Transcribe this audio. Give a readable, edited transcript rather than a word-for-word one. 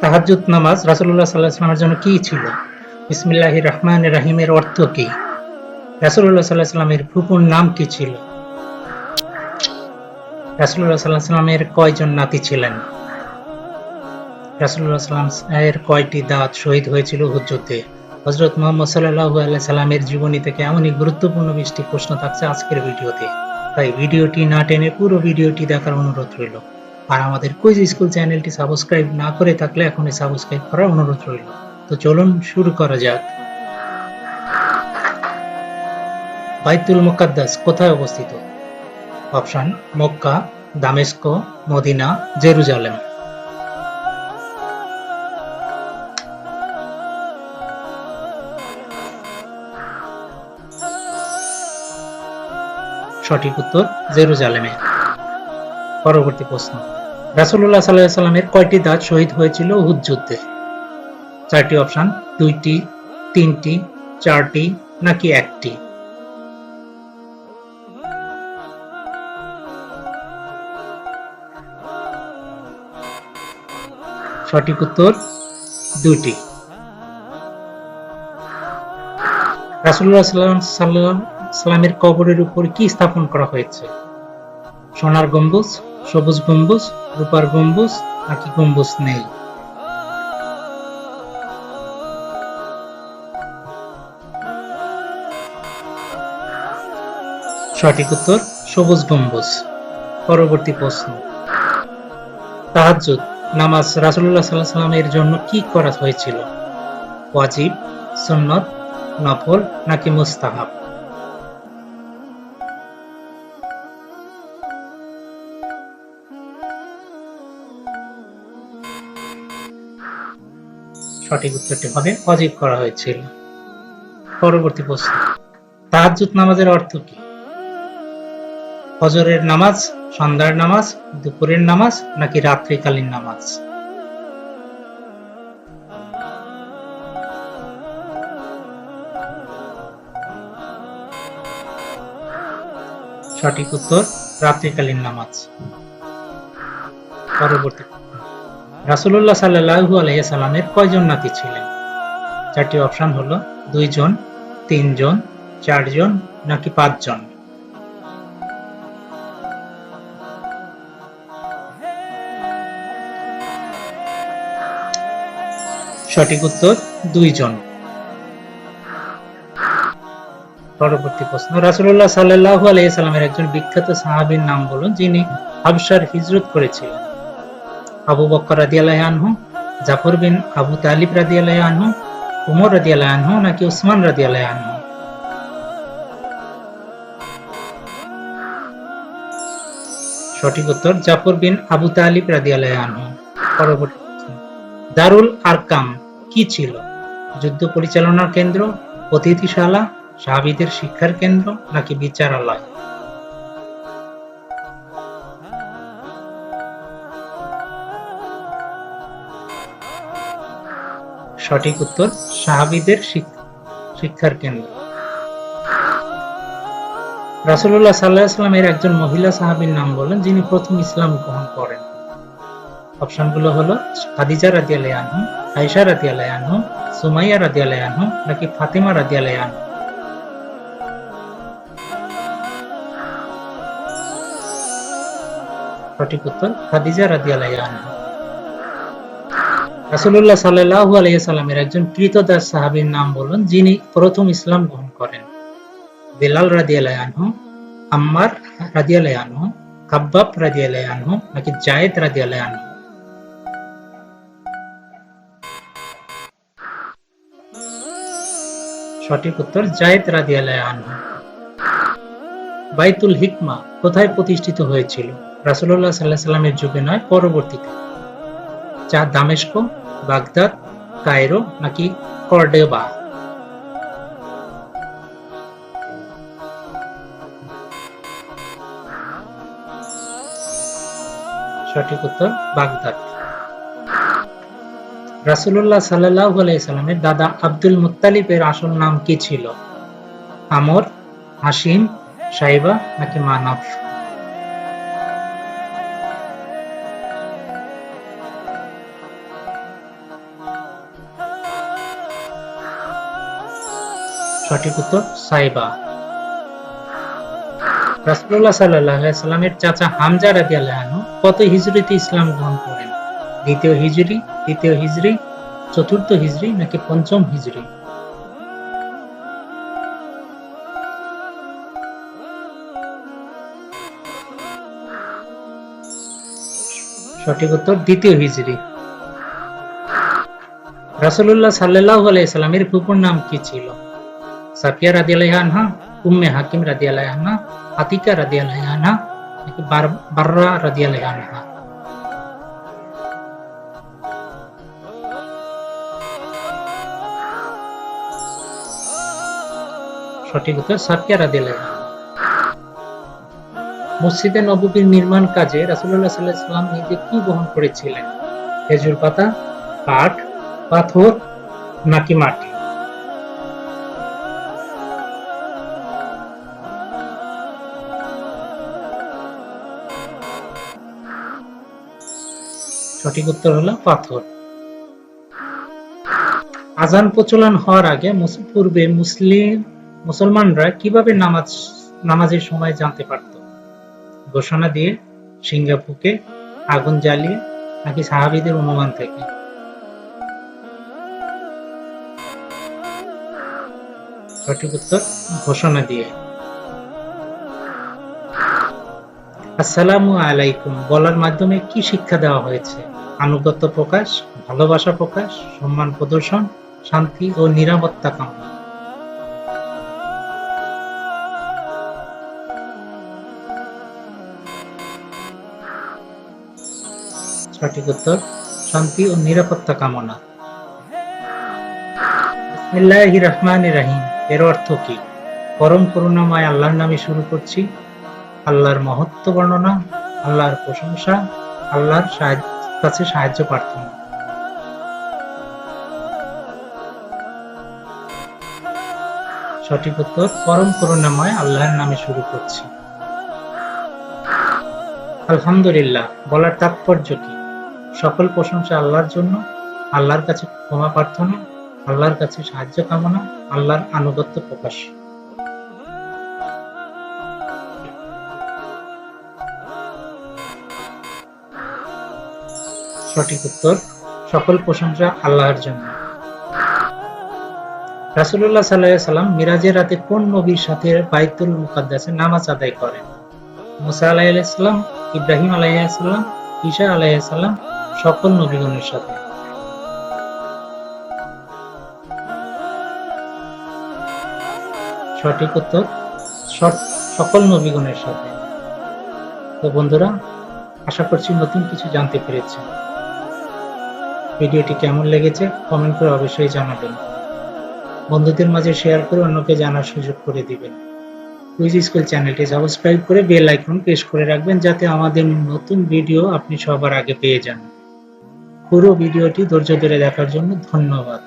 তাহাজ্জুদ নামাজ রাসূলুল্লাহ সাল্লাল্লাহু আলাইহি ওয়াসাল্লামের জন্য কি ছিল? বিসমিল্লাহির রহমানির রহিমের অর্থ কি? রাসূলুল্লাহ সাল্লাল্লাহু আলাইহি ওয়াসাল্লামের ফুফুর নাম কি ছিল? রাসূলুল্লাহ সাল্লাল্লাহু আলাইহি ওয়াসাল্লামের কয়জন নাতি ছিলেন? রাসূলুল্লাহ সাল্লাল্লাহু আলাইহি ওয়াসাল্লামের কয়টি দাঁত শহীদ হয়েছিল উহুদ যুদ্ধে? হযরত মুহাম্মদ সাল্লাল্লাহু আলাইহি সাল্লামের জীবনী থেকে এমনই গুরুত্বপূর্ণ 20টি প্রশ্ন থাকছে আজকের ভিডিওতে। তাই ভিডিওটি না টেনে পুরো ভিডিওটি দেখার অনুরোধ রইল। আর আমাদের কুইজ স্কুল চ্যানেলটি সাবস্ক্রাইব না করে থাকলে এখনই সাবস্ক্রাইব করার অনুরোধ রইল। তো চলুন শুরু করা যাক। বাইতুল মুকাদ্দাস কোথায় অবস্থিত? অপশন: মক্কা, দামেস্ক, মদিনা, জেরুজালেম। সঠিক উত্তর জেরুজালেমে। পরবর্তী প্রশ্ন: রাসূলুল্লাহ সাল্লাল্লাহু আলাইহি ওয়াসাল্লামের কয়টি দাঁত শহীদ হয়েছিল উহুদ যুদ্ধে? চারটি অপশন: 2টি, 3টি, 4টি নাকি 1টি? সঠিক উত্তর 2টি। রাসূলুল্লাহ সাল্লাল্লাহু আলাইহি ওয়াসাল্লামের কবরের উপর কি স্থাপন করা হয়েছে? সোনার গম্বুজ, সবুজ গম্বুজ, রূপার গম্বুজ নাকি গম্বুজ নেই? সঠিক উত্তর সবুজ গম্বুজ। পরবর্তী প্রশ্ন: তাহাজ্জুদ নামাজ রাসূলুল্লাহ সাল্লাল্লাহু আলাইহি ওয়াসাল্লামের জন্য কি করা হয়েছিল? ওয়াজিব, সুন্নত, নফল নাকি মুস্তাহাব? সঠিক উত্তরটি হবে ওয়াজিব করা হয়েছিল। পরবর্তী প্রশ্ন: তাহাজ্জুদ নামাজের অর্থ কি? ফজরের নামাজ, সন্ধ্যার নামাজ, দুপুরের নামাজ নাকি রাত্রিকালীন নামাজ? সঠিক উত্তর রাত্রিকালীন নামাজ। পরবর্তী: রাসূলুল্লাহ সাল্লাল্লাহু আলাইহি ওয়াসাল্লামের কয়জন নাতি ছিলেন? চারটি অপশন হলো 2 জন, 3 জন, 4 জন নাকি 5 জন? সঠিক উত্তর 2 জন। পরবর্তী প্রশ্ন: রাসূলুল্লাহ সাল্লাল্লাহু আলাইহি ওয়াসাল্লামের একজন বিখ্যাত সাহাবীর নাম বলুন যিনি হাবশার হিজরত করেছিলেন। আবু বকর রাদিয়াল্লাহু আনহু, জাফর বিন আবু তালিব রাদিয়াল্লাহু আনহু, উমর রাদিয়াল্লাহু আনহু নাকি উসমান রাদিয়াল্লাহু আনহু? সঠিক উত্তর জাফর বিন আবু তালিব রাদিয়াল্লাহু আনহু। পরবর্তী প্রশ্ন: দারুল আরকাম কি ছিল? যুদ্ধ পরিচালনার কেন্দ্র, অতিথিশালা, সাহাবীদের শিক্ষার কেন্দ্র নাকি বিচারালয়? সঠিক উত্তর সাহাবীদের শিক্ষার কেন্দ্র। রাসূলুল্লাহ সাল্লাল্লাহু আলাইহি ওয়াসাল্লামের একজন মহিলা সাহাবীর নাম বলেন যিনি প্রথম ইসলাম গ্রহণ করেন। অপশনগুলো হলো খাদিজা রাদিয়াল্লাহু আনহা, আয়েশা রাদিয়াল্লাহু আনহা, সুমাইয়া রাদিয়াল্লাহু আনহা নাকি ফাতিমা রাদিয়াল্লাহু আনহা? সঠিক উত্তর খাদিজা রাদিয়াল্লাহু আনহা। রাসূলুল্লাহ সাল্লাল্লাহু আলাইহি ওয়াসাল্লামের একজন ক্রীতদাস সাহাবীর নাম বলুন যিনি প্রথম ইসলাম গ্রহণ করেন। বেলাল রাদিয়াল্লাহু আনহু, আম্মার রাদিয়াল্লাহু আনহু, খাব্বাব রাদিয়াল্লাহু আনহু নাকি যায়েদ রাদিয়াল্লাহু আনহু? সঠিক উত্তর যায়েদ রাদিয়াল্লাহু আনহু। বাইতুল হিকমা কোথায় প্রতিষ্ঠিত হয়েছিল? রাসূলুল্লাহ সাল্লাল্লাহু আলাইহি ওয়াসাল্লামের যুগে নয়, পরবর্তীতে। দামেস্ক, বাগদাদ, কায়রো নাকি কর্ডোবা? সঠিক উত্তর বাগদাদ। রাসূলুল্লাহ সাল্লাল্লাহু আলাইহি ওয়াসাল্লামের দাদা আব্দুল মুত্তালিবের আসল নাম কি ছিল? আমর, হাশিম, সাইবা নাকি মানাফ? সঠিক উত্তর সাইবা। রাসূলুল্লাহ সাল্লাল্লাহু আলাইহি ওয়াসাল্লামের চাচা হামজা রাদিয়াল্লাহু আনহু কত হিজরিতে ইসলাম গ্রহণ করেন? দ্বিতীয় হিজরি, তৃতীয় হিজরি, চতুর্থ হিজরি নাকি পঞ্চম হিজরি? সঠিক উত্তর দ্বিতীয় হিজরি। রাসূলুল্লাহ সাল্লাল্লাহু আলাইহি ওয়াসাল্লামের ফুফুর নাম কি ছিল? সাফিয়া রাদিয়াল্লাহু আনহা, উম্মে হাকিম রাদিয়াল্লাহু আনহা, আতিকা রাদিয়াল্লাহু আনহা নাকি বাররা রাদিয়াল্লাহু আনহা? সঠিক উত্তর সাফিয়া রাদিয়াল্লাহু আনহা। মসজিদে নববীর নির্মাণ কাজে রাসূলুল্লাহ সাল্লাল্লাহু আলাইহি ওয়াসাল্লাম নিজে কি বহন করেছিলেন? খেজুর পাতা, কাঠ, পাথর নাকি মাটি? সঠিক উত্তর হলো পাথর। আযান প্রচলন হওয়ার আগে পূর্বে মুসলমানরা কিভাবে নামাজের সময় জানতে পারত? ঘোষণা দিয়ে, সিংহা ফুঁকে, আগুন জ্বালিয়ে নাকি সাহাবীদের অনুমান থেকে? সঠিক উত্তর ঘোষণা দিয়ে। আসসালামু আলাইকুম বলার মাধ্যমে কি শিক্ষা দেওয়া হয়েছে? আনুগত্য প্রকাশ, ভালোবাসা প্রকাশ, সম্মান প্রদর্শন, শান্তি ও নিরাপত্তা কামনা? সঠিক উত্তর শান্তি ও নিরাপত্তা কামনা। বিসমিল্লাহির রহমানির রহিম এর অর্থ কি? পরম করুণাময় আল্লাহর নামে শুরু করছি। আল্লাহর মহত্ব বর্ণনা, আল্লাহর প্রশংসা, আল্লাহর কাছে সাহায্য প্রার্থনা। সঠিক উত্তর পরম করুণাময় আল্লাহর নামে শুরু করছি। আলহামদুলিল্লাহ বলার তাৎপর্য কি? সকল প্রশংসা আল্লাহর জন্য, আল্লাহর কাছে ক্ষমা প্রার্থনা, আল্লাহর কাছে সাহায্য কামনা, আল্লাহর আনুগত্য প্রকাশ। সঠিক উত্তর সকল প্রশংসা আল্লাহর জন্য। রাসূলুল্লাহ সাল্লাল্লাহু আলাইহি ওয়াসাল্লাম মিরাজের রাতে কোন নবীর সাথে বাইতুল মুকাদ্দাসে নামাজ আদায় করেন? মুসা আলাইহিস সালাম, ইব্রাহিম আলাইহিস সালাম, ঈসা আলাইহিস সালাম, সকল নবীগণের সাথে? সঠিক উত্তর সকল নবীগণের সাথে। তো বন্ধুরা, আশা করছি নতুন কিছু জানতে পেরেছেন। ভিডিওটি কেমন লেগেছে কমেন্ট করে অবশ্যই জানাবেন। বন্ধুদের মাঝে শেয়ার করে অন্যকে জানার সুযোগ করে দিবেন। কুইজ স্কুল চ্যানেলটি সাবস্ক্রাইব করে বেল আইকন প্রেস করে রাখবেন যাতে আমাদের নতুন ভিডিও আপনি সবার আগে পেয়ে যান। পুরো ভিডিওটি ধৈর্য ধরে দেখার জন্য ধন্যবাদ।